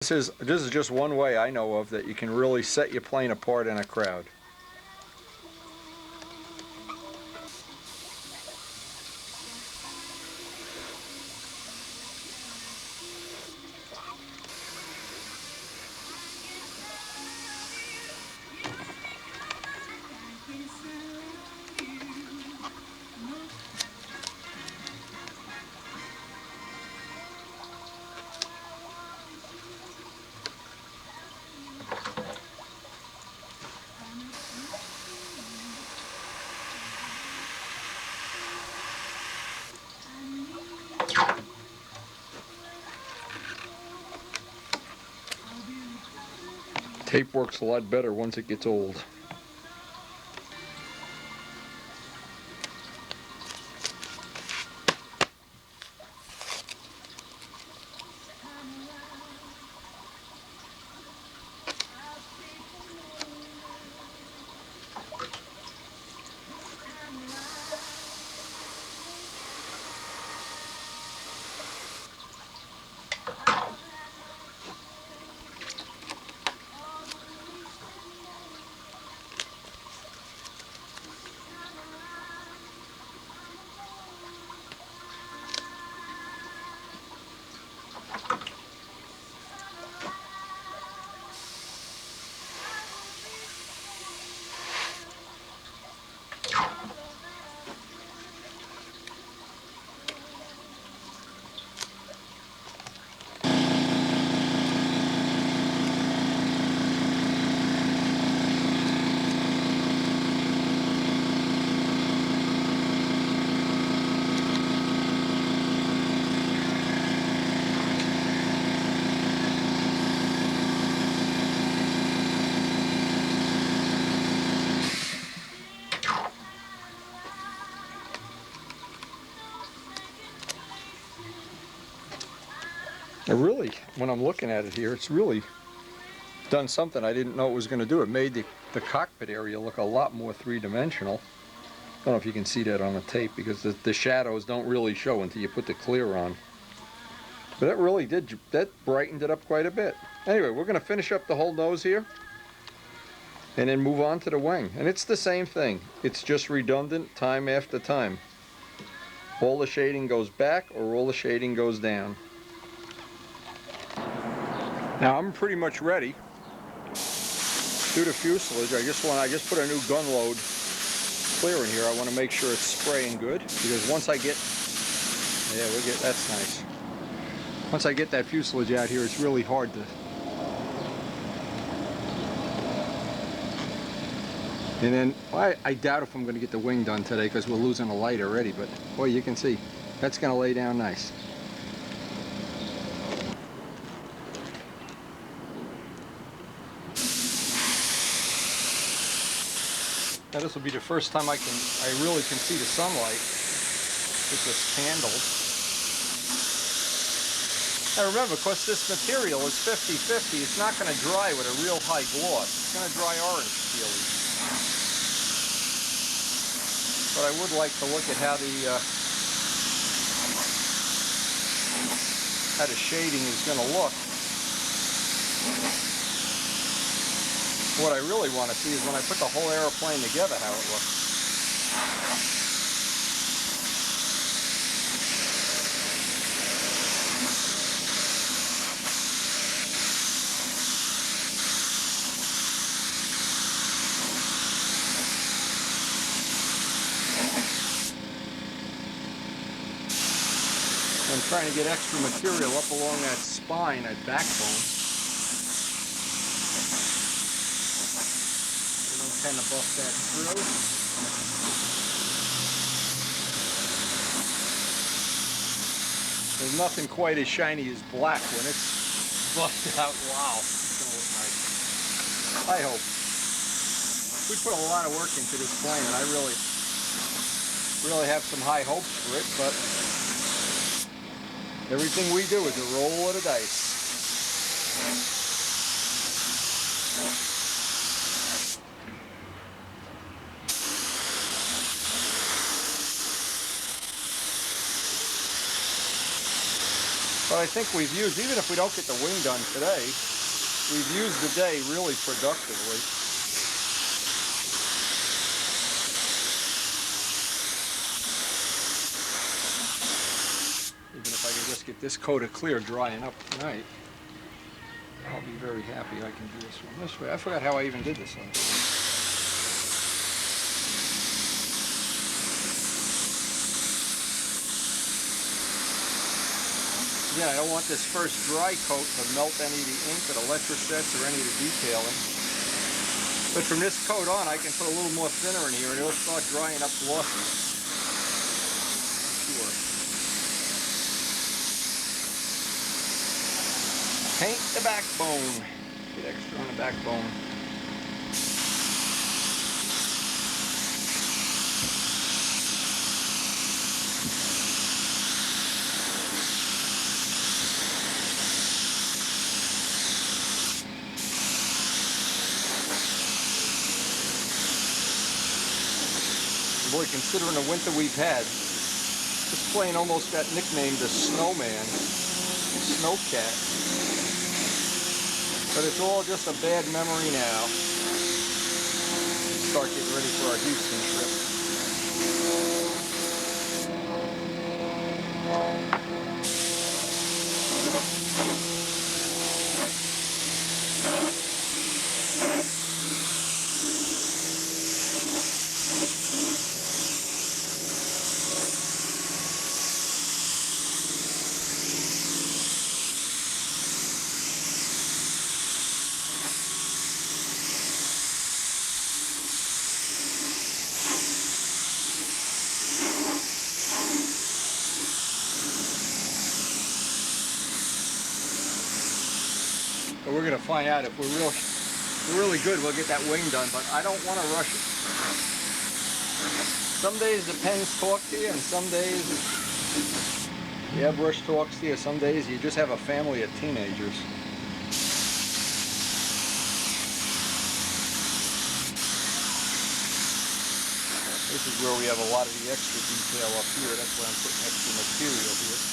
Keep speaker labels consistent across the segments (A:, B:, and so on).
A: This is just one way I know of that you can really set your plane apart in a crowd. Tape works a lot better once it gets old. Really, when I'm looking at it here, it's really done something I didn't know it was going to do. It made the cockpit area look a lot more three-dimensional. I don't know if you can see that on the tape because the shadows don't really show until you put the clear on. But that really did, that brightened it up quite a bit. Anyway, we're going to finish up the whole nose here and then move on to the wing. And it's the same thing. It's just redundant time after time. All the shading goes back or all the shading goes down. Now I'm pretty much ready to do the fuselage. I just put a new gun load clear in here. I want to make sure it's spraying good because once I get, that's nice. Once I get that fuselage out here, it's really hard to. And then I doubt if I'm going to get the wing done today because we're losing a light already. But boy, you can see that's going to lay down nice. Now this will be the first time I really can see the sunlight with this candle. Now remember, because this material is 50-50, it's not going to dry with a real high gloss. It's going to dry orange peely. But I would like to look at how the shading is going to look. What I really want to see is when I put the whole airplane together, how it looks. I'm trying to get extra material up along that spine, that backbone. Kind of buff that through. There's nothing quite as shiny as black when it's buffed out. Wow, it's gonna look nice. I hope. We put a lot of work into this plane, and I really have some high hopes for it. But everything we do is a roll of the dice. But I think we've used, even if we don't get the wing done today, we've used the day really productively. Even if I can just get this coat of clear drying up tonight, I'll be very happy I can do this one this way. I forgot how I even did this one. Again, I don't want this first dry coat to melt any of the ink or the electrosets or any of the detailing. But from this coat on, I can put a little more thinner in here and it'll start drying up glossy. Sure. Paint the backbone. Get extra on the backbone. Boy, considering the winter we've had, this plane almost got nicknamed the Snowman, Snowcat. But it's all just a bad memory now. Start getting ready for our Houston trip. But we're going to find out if we're really good, we'll get that wing done, but I don't want to rush it. Some days the pens talk to you, and some days the airbrush talks to you. Some days you just have a family of teenagers. This is where we have a lot of the extra detail up here. That's why I'm putting extra material here.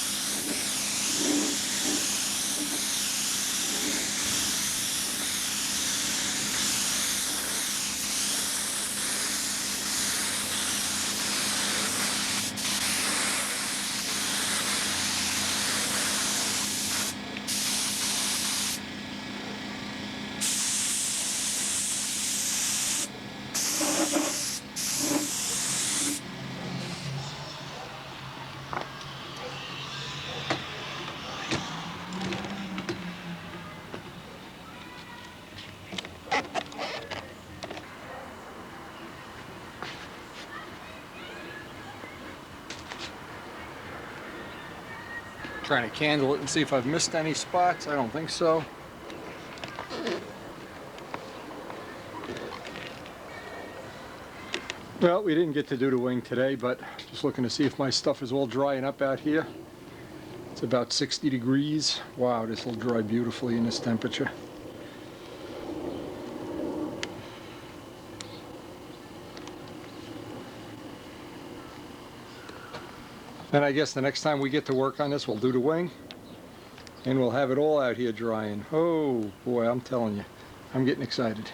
A: Trying to candle it and see if I've missed any spots. I don't think so. Well, we didn't get to do the wing today, but just looking to see if my stuff is all drying up out here. It's about 60 degrees. Wow, this will dry beautifully in this temperature. Then I guess the next time we get to work on this, we'll do the wing, and we'll have it all out here drying. Oh boy, I'm telling you, I'm getting excited.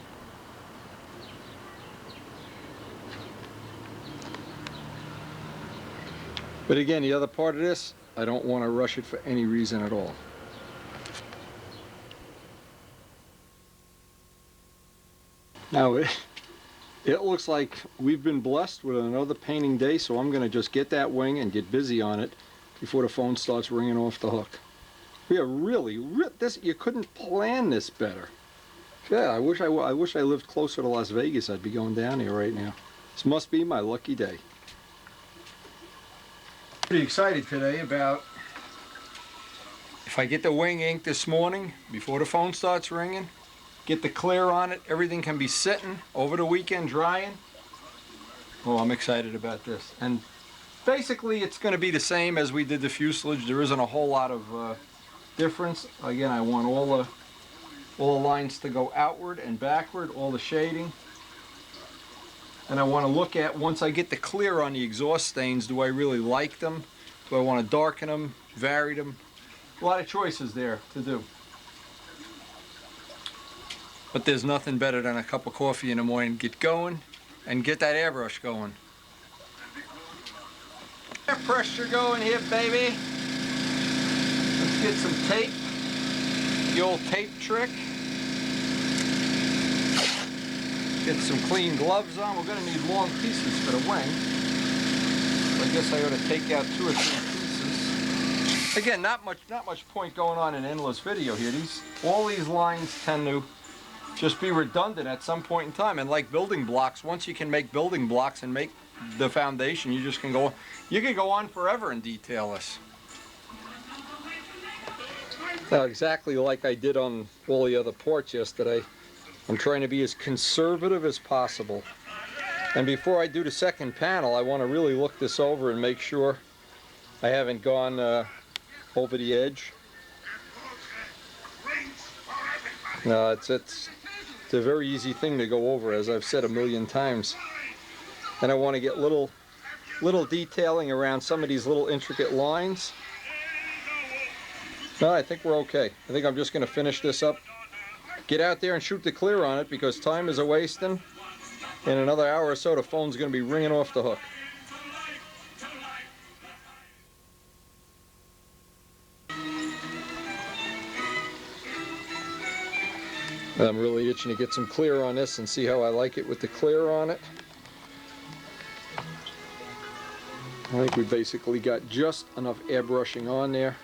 A: But again, the other part of this, I don't want to rush it for any reason at all. Now, it looks like we've been blessed with another painting day, so I'm going to just get that wing and get busy on it before the phone starts ringing off the hook. We are really, this, you couldn't plan this better. Yeah, I wish I lived closer to Las Vegas. I'd be going down here right now. This must be my lucky day. Pretty excited today about if I get the wing ink this morning before the phone starts ringing, get the clear on it, everything can be sitting over the weekend drying. Oh, I'm excited about this. And basically it's going to be the same as we did the fuselage. There isn't a whole lot of difference. Again, I want all the lines to go outward and backward, all the shading. And I want to look at, once I get the clear on the exhaust stains, do I really like them? Do I want to darken them, vary them? A lot of choices there to do. But there's nothing better than a cup of coffee in the morning. Get going and get that airbrush going. Air pressure going here, baby. Let's get some tape. The old tape trick. Get some clean gloves on. We're going to need long pieces for the wing. So I guess I ought to take out 2 or 3 pieces. Again, not much point going on in an endless video here. All these lines tend to just be redundant at some point in time. And like building blocks, once you can make building blocks and make the foundation, you can go on forever and detail this. Now, exactly like I did on all the other parts yesterday, I'm trying to be as conservative as possible. And before I do the second panel, I want to really look this over and make sure I haven't gone over the edge. No, it's a very easy thing to go over, as I've said a million times. And I want to get little detailing around some of these little intricate lines. No, I think we're okay. I think I'm just going to finish this up, get out there and shoot the clear on it, because time is a-wasting. In another hour or so, the phone's going to be ringing off the hook. I'm really itching to get some clear on this and see how I like it with the clear on it. I think we basically got just enough airbrushing on there.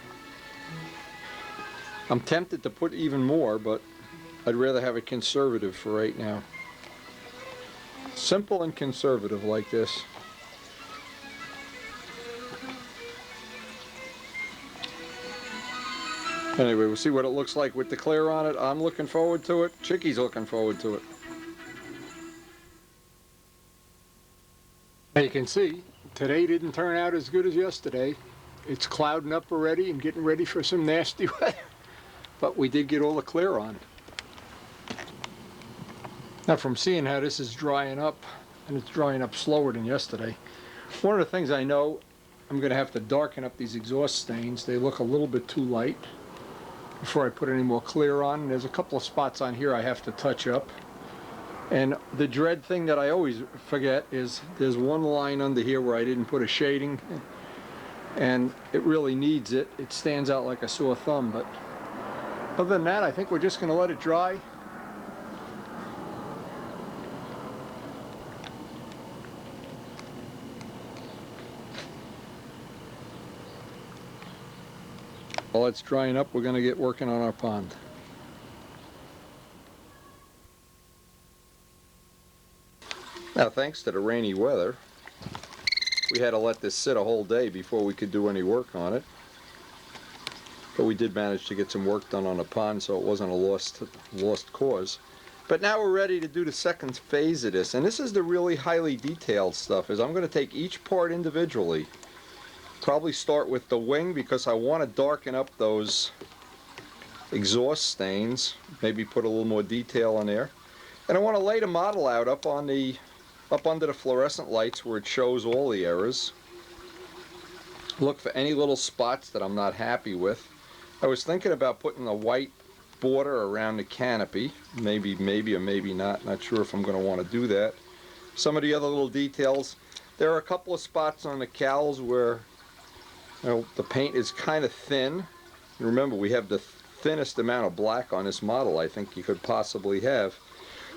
A: I'm tempted to put even more, but I'd rather have it conservative for right now. Simple and conservative like this. Anyway, we'll see what it looks like with the clear on it. I'm looking forward to it. Chicky's looking forward to it. Now you can see, today didn't turn out as good as yesterday. It's clouding up already and getting ready for some nasty weather. But we did get all the clear on. Now, from seeing how this is drying up, and it's drying up slower than yesterday, one of the things I know, I'm going to have to darken up these exhaust stains. They look a little bit too light before I put any more clear on. And there's a couple of spots on here I have to touch up. And the dread thing that I always forget is there's one line under here where I didn't put a shading, and it really needs it. It stands out like a sore thumb, but other than that, I think we're just going to let it dry. While it's drying up, we're going to get working on our pond. Now, thanks to the rainy weather, we had to let this sit a whole day before we could do any work on it. But we did manage to get some work done on the pond, so it wasn't a lost cause. But now we're ready to do the second phase of this, and this is the really highly detailed stuff. Is I'm going to take each part individually. Probably start with the wing, because I want to darken up those exhaust stains. Maybe put a little more detail on there, and I want to lay the model out up under the fluorescent lights where it shows all the errors. Look for any little spots that I'm not happy with. I was thinking about putting a white border around the canopy. Maybe or maybe not. Not sure if I'm going to want to do that. Some of the other little details. There are a couple of spots on the cowls where the paint is kind of thin. Remember, we have the thinnest amount of black on this model I think you could possibly have.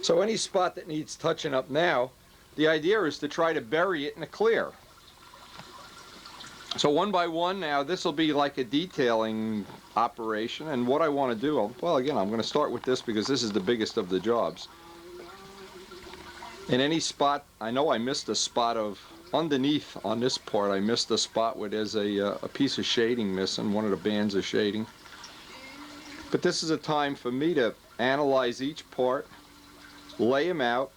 A: So any spot that needs touching up now, the idea is to try to bury it in a clear. So one by one now, this will be like a detailing operation, and what I want to do, well, again, I'm going to start with this because this is the biggest of the jobs. In any spot, I know I missed a spot of, underneath on this part, I missed a spot where there's a piece of shading missing, one of the bands of shading. But this is a time for me to analyze each part, lay them out,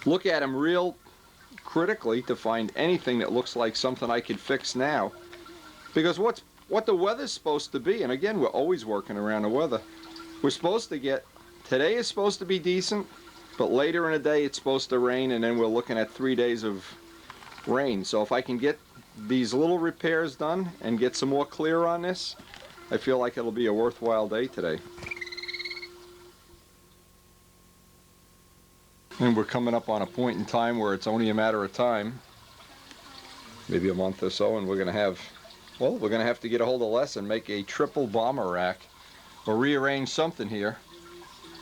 A: look at them real critically to find anything that looks like something I could fix now. Because what the weather's supposed to be, and again, we're always working around the weather, we're supposed to get, today is supposed to be decent, but later in the day it's supposed to rain, and then we're looking at 3 days of rain. So if I can get these little repairs done and get some more clear on this, I feel like it'll be a worthwhile day today. And we're coming up on a point in time where it's only a matter of time, maybe a month or so, and we're going to have, well, we're going to have to get a hold of Les and make a triple bomber rack or rearrange something here,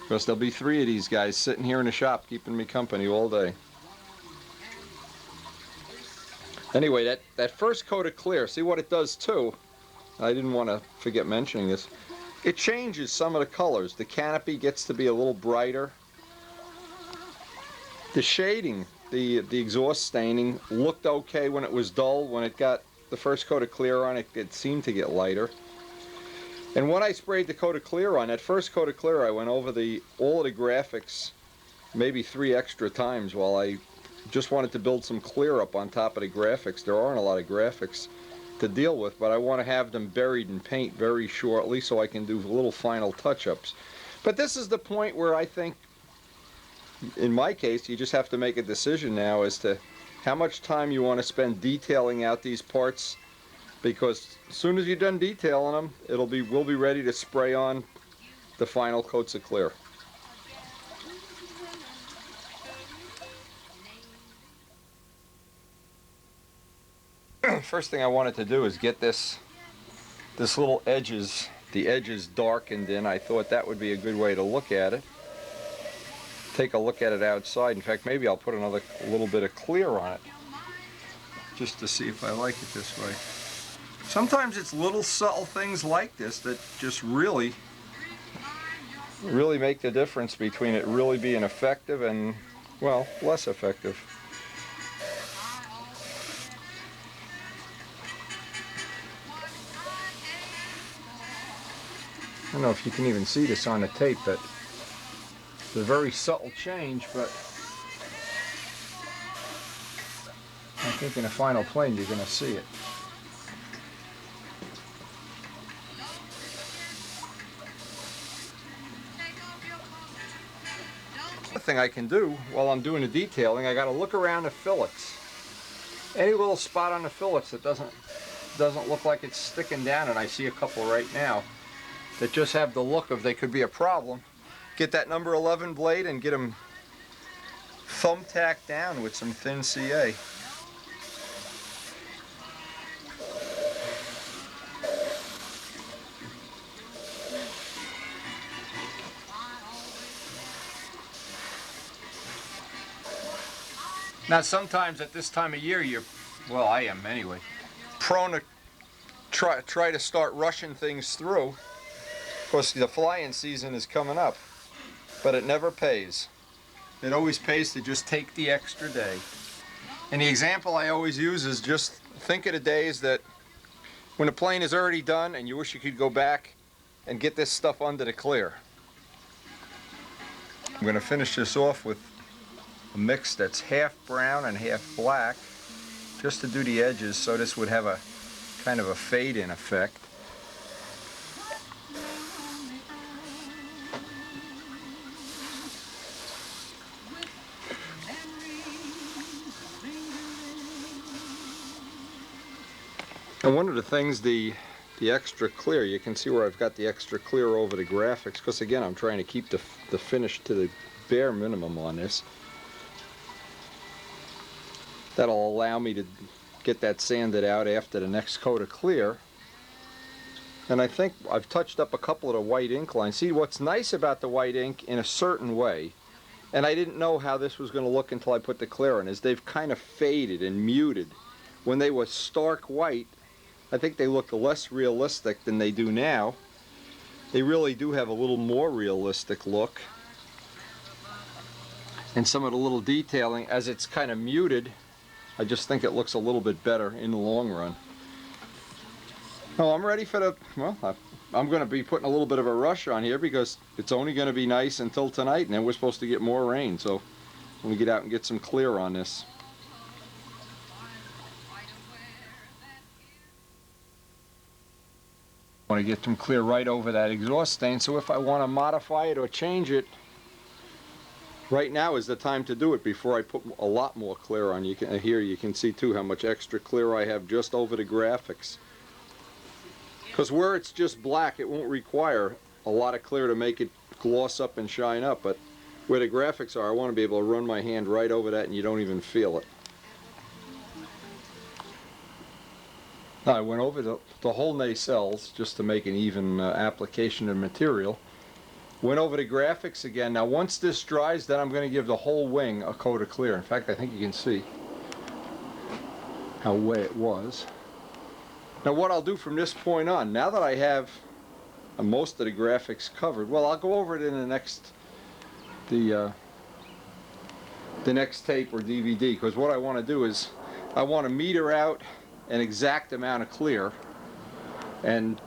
A: because there'll be 3 of these guys sitting here in the shop keeping me company all day. Anyway, that first coat of clear, see what it does too, I didn't want to forget mentioning this, it changes some of the colors. The canopy gets to be a little brighter. The shading, the exhaust staining looked okay when it was dull. When it got the first coat of clear on it, it seemed to get lighter. And when I sprayed the coat of clear on, that first coat of clear, I went over all of the graphics maybe 3 extra times while I just wanted to build some clear up on top of the graphics. There aren't a lot of graphics to deal with, but I want to have them buried in paint very shortly so I can do little final touch-ups. But this is the point where I think, in my case, you just have to make a decision now as to how much time you want to spend detailing out these parts, because as soon as you're done detailing them, we'll be ready to spray on the final coats of clear. First thing I wanted to do is get this little edges, the edges darkened in. I thought that would be a good way to look at it. Take a look at it outside. In fact, maybe I'll put another little bit of clear on it just to see if I like it this way. Sometimes it's little subtle things like this that just really make the difference between it really being effective and, well, less effective. I don't know if you can even see this on the tape, but it's a very subtle change, but I think in a final plane you're going to see it. Another thing I can do while I'm doing the detailing, I got to look around the fillets. Any little spot on the fillets that doesn't look like it's sticking down, and I see a couple right now that just have the look of they could be a problem. Get that number 11 blade and get them thumbtacked down with some thin CA. Now sometimes at this time of year well, I am anyway, prone to try to start rushing things through. Of course, the flying season is coming up, but it never pays. It always pays to just take the extra day. And the example I always use is just think of the days that when the plane is already done and you wish you could go back and get this stuff under the clear. I'm going to finish this off with a mix that's half brown and half black, just to do the edges, so this would have a kind of a fade-in effect. And one of the things, the extra clear, you can see where I've got the extra clear over the graphics, because again I'm trying to keep the finish to the bare minimum on this. That'll allow me to get that sanded out after the next coat of clear. And I think I've touched up a couple of the white ink lines. See, what's nice about the white ink in a certain way, and I didn't know how this was going to look until I put the clear in, is they've kind of faded and muted. When they were stark white, I think they looked less realistic than they do now. They really do have a little more realistic look. And some of the little detailing, as it's kind of muted, I just think it looks a little bit better in the long run. Oh, I'm ready for the, well, I'm going to be putting a little bit of a rush on here because it's only going to be nice until tonight, and then we're supposed to get more rain, so let me get out and get some clear on this. I want to get some clear right over that exhaust stain, so if I want to modify it or change it, Right now is the time to do it before I put a lot more clear on. Here you can see too how much extra clear I have just over the graphics. Because where it's just black, it won't require a lot of clear to make it gloss up and shine up, but where the graphics are, I want to be able to run my hand right over that and you don't even feel it. Now, I went over the whole nacelles just to make an even application of material. Went over the graphics again. Now once this dries, then I'm going to give the whole wing a coat of clear. In fact, I think you can see how wet it was. Now what I'll do from this point on, now that I have most of the graphics covered, well, I'll go over it in the next tape or DVD, because what I want to do is I want to meter out an exact amount of clear, and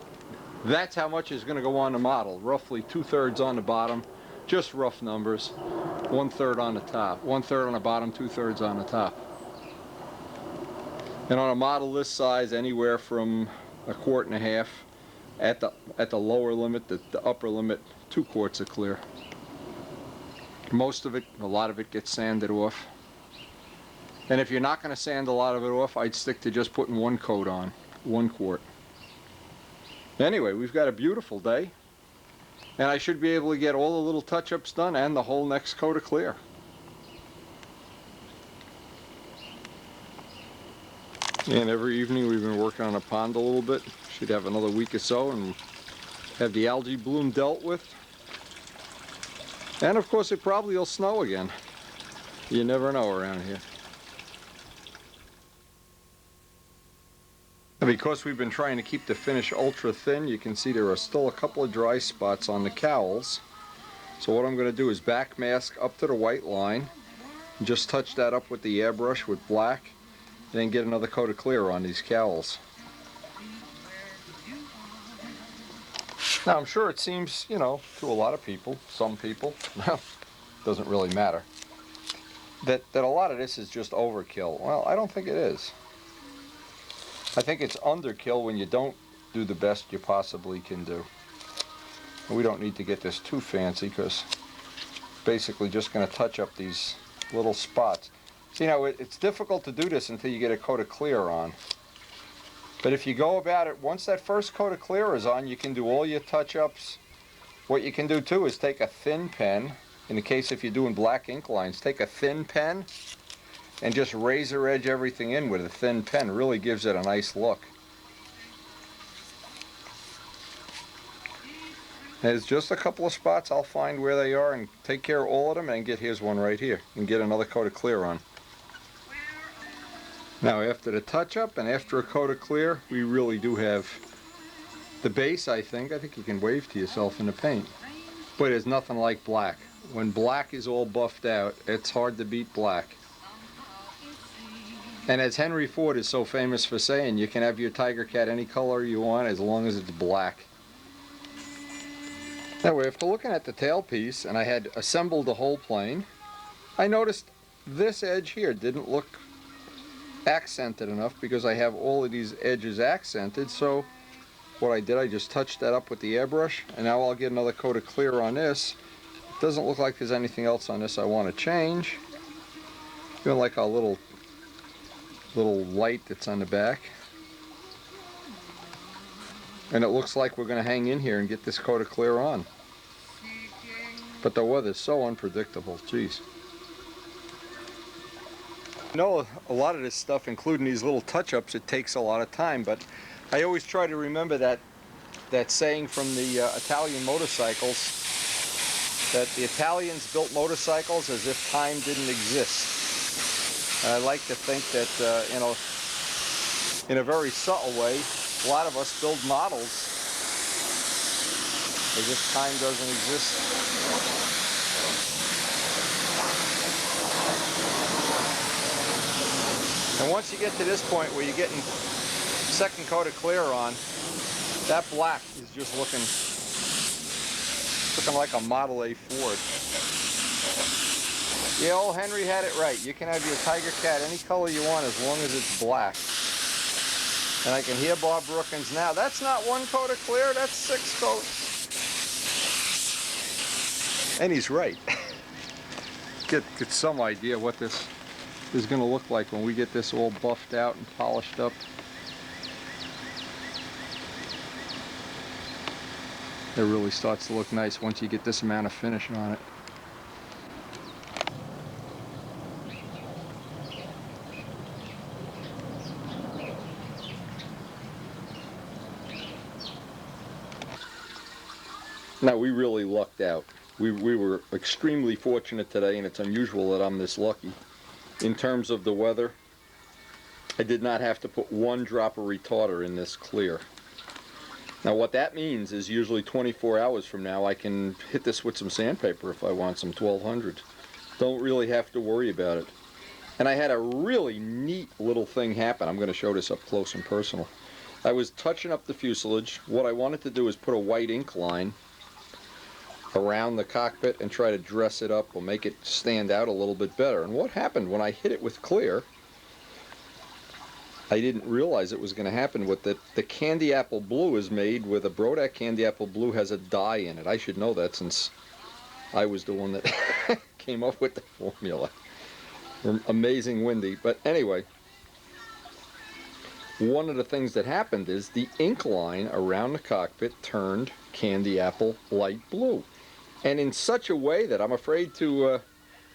A: that's how much is going to go on the model. Roughly 2/3 on the bottom, just rough numbers. 1/3 on the top. 1/3 on the bottom, 2/3 on the top. And on a model this size, anywhere from 1.5 quarts at the lower limit, the upper limit, 2 quarts of clear. Most of it, a lot of it gets sanded off. And if you're not going to sand a lot of it off, I'd stick to just putting 1 coat on, 1 quart. Anyway, we've got a beautiful day, and I should be able to get all the little touch-ups done and the whole next coat of clear. And every evening we've been working on a pond a little bit. Should have another week or so and have the algae bloom dealt with. And of course it probably will snow again. You never know around here. Because we've been trying to keep the finish ultra thin, you can see there are still a couple of dry spots on the cowls. So what I'm going to do is back mask up to the white line, and just touch that up with the airbrush with black, and then get another coat of clear on these cowls. Now I'm sure it seems, you know, to a lot of people, some people, doesn't really matter, that a lot of this is just overkill. Well, I don't think it is. I think it's underkill when you don't do the best you possibly can do. And we don't need to get this too fancy, because basically just going to touch up these little spots. So, you know, it's difficult to do this until you get a coat of clear on. But if you go about it, once that first coat of clear is on, you can do all your touch-ups. What you can do too is take a thin pen, in the case if you're doing black ink lines, take a thin pen and just razor edge everything in with a thin pen. Really gives it a nice look. There's just a couple of spots. I'll find where they are and take care of all of them, and get, here's one right here, and get another coat of clear on. Now after the touch-up and after a coat of clear, we really do have the base. I think you can wave to yourself in the paint. But it's nothing like black. When black is all buffed out, it's hard to beat black. And as Henry Ford is so famous for saying, you can have your Tigercat any color you want as long as it's black. Now after looking at the tailpiece, and I had assembled the whole plane, I noticed this edge here didn't look accented enough, because I have all of these edges accented. So what I did, I just touched that up with the airbrush, and now I'll get another coat of clear on this. It doesn't look like there's anything else on this I want to change. Even like a little light that's on the back. And it looks like we're going to hang in here and get this coat of clear on. But the weather's so unpredictable, geez. I know a lot of this stuff, including these little touch-ups, it takes a lot of time, but I always try to remember that saying from the Italian motorcycles, that the Italians built motorcycles as if time didn't exist. And I like to think that, you know, in a very subtle way, a lot of us build models as if time doesn't exist. And once you get to this point where you're getting second coat of clear on, that black is just looking like a Model A Ford. Yeah, old Henry had it right. You can have your Tigercat any color you want as long as it's black. And I can hear Bob Brookins now. That's not one coat of clear, that's 6 coats. And he's right. get some idea what this is going to look like when we get this all buffed out and polished up. It really starts to look nice once you get this amount of finish on it. Now, we really lucked out. We were extremely fortunate today, and it's unusual that I'm this lucky. In terms of the weather, I did not have to put one drop of retarder in this clear. Now, what that means is usually 24 hours from now I can hit this with some sandpaper if I want some 1200. Don't really have to worry about it. And I had a really neat little thing happen. I'm going to show this up close and personal. I was touching up the fuselage. What I wanted to do is put a white ink line around the cockpit and try to dress it up or make it stand out a little bit better. And what happened when I hit it with clear, I didn't realize it was going to happen with it. The candy apple blue is made with a Brodak candy apple blue has a dye in it. I should know that since I was the one that came up with the formula. Amazing windy. But anyway, one of the things that happened is the ink line around the cockpit turned candy apple light blue. And in such a way that I'm afraid to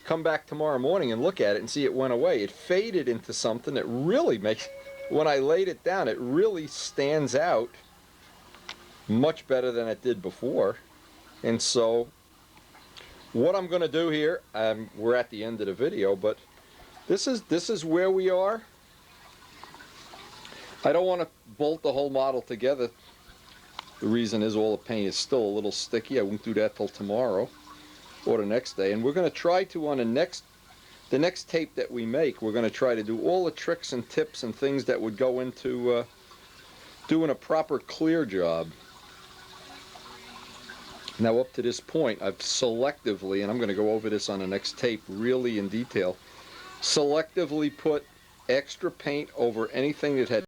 A: come back tomorrow morning and look at it and see it went away. It faded into something that really makes, when I laid it down, it really stands out much better than it did before. And so what I'm going to do here, we're at the end of the video, but this is where we are. I don't want to bolt the whole model together. The reason is all the paint is still a little sticky. I won't do that till tomorrow or the next day. And we're going to try to, on the next tape that we make, we're going to try to do all the tricks and tips and things that would go into doing a proper clear job. Now, up to this point, I've selectively, and I'm going to go over this on the next tape really in detail, selectively put extra paint over anything that had